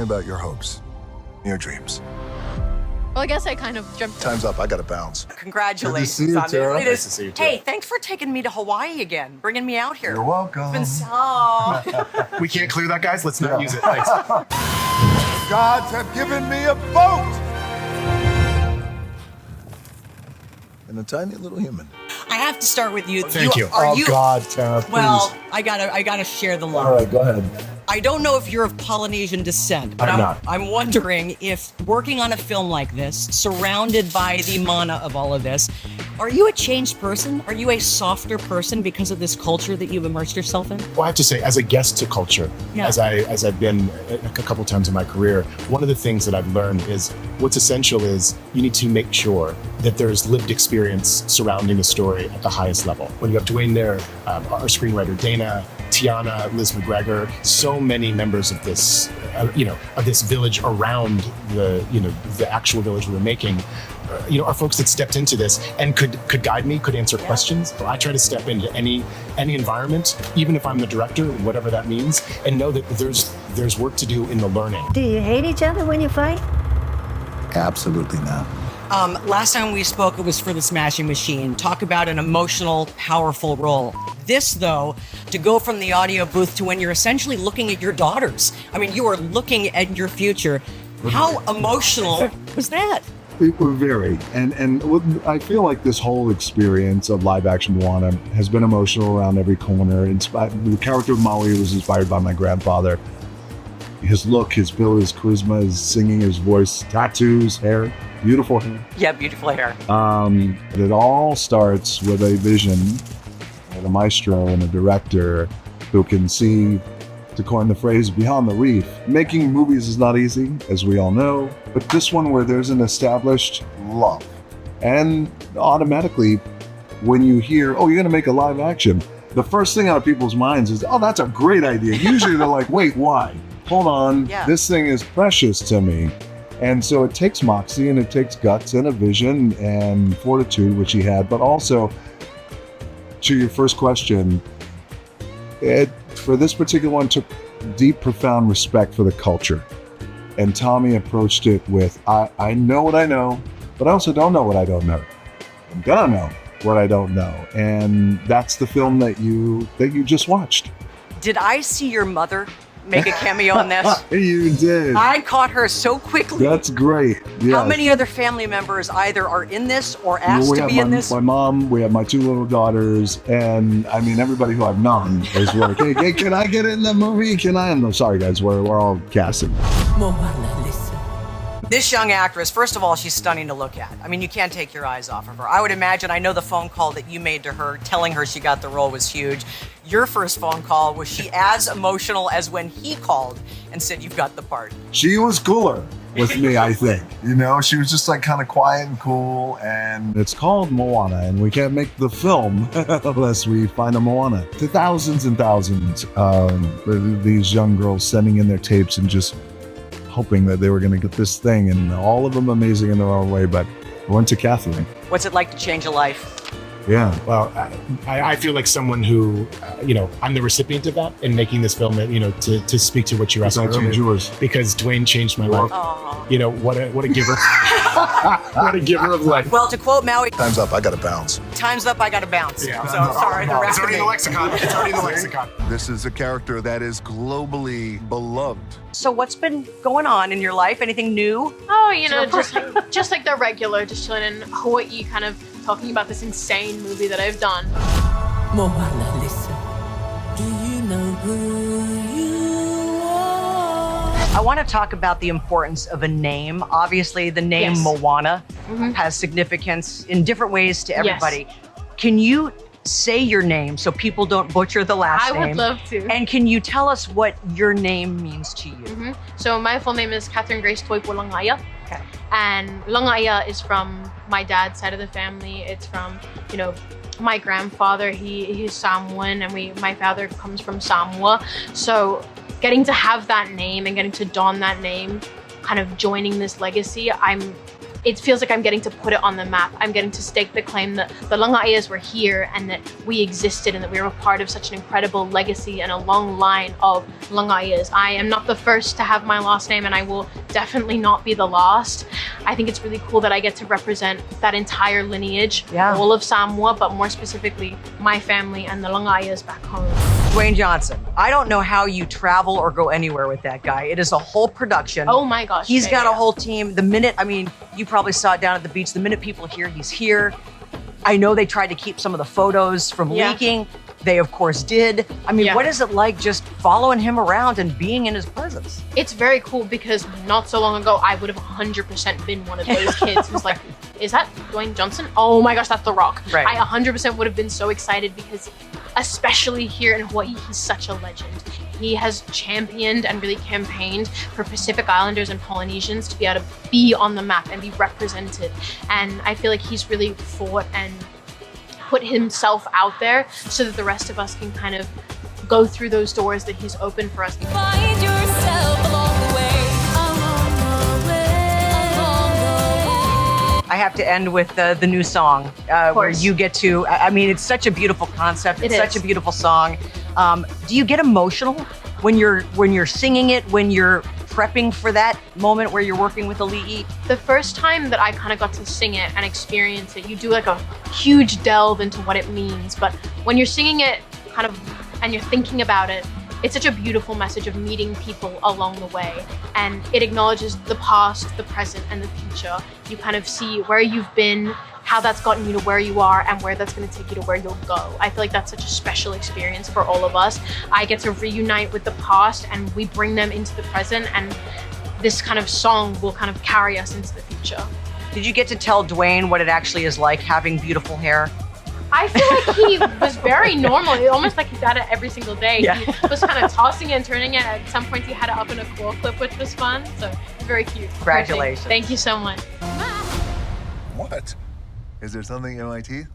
about your hopes, your dreams. Well, I guess I kind of jumped. Time's up. I gotta bounce. Congratulations. Good to see you, Tara. Nice to see you, Tara. Hey, thanks for taking me to Hawaii again, bringing me out here. You're welcome. It's been so... We can't clear that, guys. Let's not use it. Thanks. Gods have given me a boat! And a tiny little human. I have to start with you. Thank you. Are God, Tara, please. Well, I gotta share the love. All right, go ahead. I don't know if you're of Polynesian descent, but I'm not. I'm wondering if working on a film like this, surrounded by the mana of all of this, are you a changed person? Are you a softer person because of this culture that you've immersed yourself in? Well, I have to say, as a guest to culture, Yeah. as I've been a couple times in my career, one of the things that I've learned is what's essential is you need to make sure that there's lived experience surrounding the story at the highest level. When you have Dwayne there, our screenwriter Dana, Tiana, Liz McGregor, so many members of this, of this village around the actual village we were making, are folks that stepped into this and could guide me, could answer questions. So I try to step into any environment, even if I'm the director, whatever that means, and know that there's work to do in the learning. Do you hate each other when you fight? Absolutely not. Last time we spoke, it was for The Smashing Machine. Talk about an emotional, powerful role. This, though, to go from the audio booth to when you're essentially looking at your daughters. I mean, you are looking at your future. How emotional was that? It was very, and I feel like this whole experience of live action Moana has been emotional around every corner. The character of Maui was inspired by my grandfather. His look, his build, his charisma, his singing, his voice, tattoos, hair, beautiful hair. Yeah, beautiful hair. It all starts with a vision, and a maestro and a director who can see, to coin the phrase, beyond the reef. Making movies is not easy, as we all know, but this one where there's an established love. And automatically, when you hear, oh, you're gonna make a live action, the first thing out of people's minds is, oh, that's a great idea. Usually they're like, wait, why? Hold on, This thing is precious to me. And so it takes moxie and it takes guts and a vision and fortitude, which he had, but also, to your first question, it, for this particular one, took deep, profound respect for the culture. And Tommy approached it with, I know what I know, but I also don't know what I don't know. I'm gonna know what I don't know. And that's the film that you just watched. Did I see your mother make a cameo in this? You did. I caught her so quickly. That's great. Yes. How many other family members either are in this or asked to be in this? My mom, we have my two little daughters, and I mean, everybody who I've known is like, hey, can I get in the movie? Can I? No, sorry guys, we're all casting. Moana, listen. This young actress, first of all, she's stunning to look at. I mean, you can't take your eyes off of her. I would imagine, I know the phone call that you made to her telling her she got the role was huge. Your first phone call, was she as emotional as when he called and said, you've got the part? She was cooler with me, I think. She was just like kind of quiet and cool, and It's called Moana, and we can't make the film unless we find a Moana. To thousands and thousands of these young girls sending in their tapes and just hoping that they were going to get this thing, and all of them amazing in their own way, but I went to Catherine. What's it like to change a life? Yeah. Well, I feel like someone who, I'm the recipient of that in making this film, to speak to what you asked I changed earlier. yours. Because Dwayne changed my life. Aww. What a giver. What a giver of life. Well, to quote Maui, time's up. I gotta bounce. time's up, I gotta bounce. Yeah. So sorry, the It's rest of already in me. the lexicon. It's already in the lexicon. This is a character that is globally beloved. So what's been going on in your life? Anything new? Oh, just like the regular, just chilling in Hawaii, kind of talking about this insane movie that I've done. Moana, listen. Do you know who you are? I want to talk about the importance of a name. Obviously, the name Yes. Moana has significance in different ways to everybody. Can you say your name so people don't butcher the last name? I would love to. And can you tell us what your name means to you? So my full name is Catherine Grace Toipo Langaya. Okay. And Langaya is from my dad's side of the family. It's from, my grandfather, he's Samoan, and my father comes from Samoa. So getting to have that name and getting to don that name, kind of joining this legacy, I'm it feels like I'm getting to put it on the map. I'm getting to stake the claim that the Langayas were here and that we existed and that we were a part of such an incredible legacy and a long line of Langayas. I am not the first to have my last name, and I will definitely not be the last. I think it's really cool that I get to represent that entire lineage, all of Samoa, but more specifically, my family and the Langayas back home. Dwayne Johnson, I don't know how you travel or go anywhere with that guy. It is a whole production. Oh my gosh. He's got a whole team. The minute, I mean, you probably saw it down at the beach. The minute people hear he's here, I know they tried to keep some of the photos from leaking. They, of course, did. I mean, what is it like just following him around and being in his presence? It's very cool because not so long ago, I would have 100% been one of those kids who's like, is that Dwayne Johnson? Oh my gosh, that's The Rock. Right. I 100% would have been so excited because especially here in Hawaii, he's such a legend. He has championed and really campaigned for Pacific Islanders and Polynesians to be able to be on the map and be represented. And I feel like he's really fought and put himself out there so that the rest of us can kind of go through those doors that he's opened for us. Find yourself along the way. I have to end with the new song where you get to, I mean, it's such a beautiful concept. It's such a beautiful song. Do you get emotional when you're singing it, when you're prepping for that moment where you're working with Ali'i? The first time that I kind of got to sing it and experience it, you do like a huge delve into what it means. But when you're singing it kind of and you're thinking about it, it's such a beautiful message of meeting people along the way. And it acknowledges the past, the present, and the future. You kind of see where you've been, how that's gotten you to where you are, and where that's going to take you to where you'll go. I feel like that's such a special experience for all of us. I get to reunite with the past and we bring them into the present, and this kind of song will kind of carry us into the future. Did you get to tell Dwayne what it actually is like having beautiful hair? I feel like he was very normal, almost like he got it every single day. Yeah. He was kind of tossing it and turning it. At some point he had it up in a cool clip, which was fun. So it's very cute. Congratulations. Thank you so much. What? Is there something in my teeth?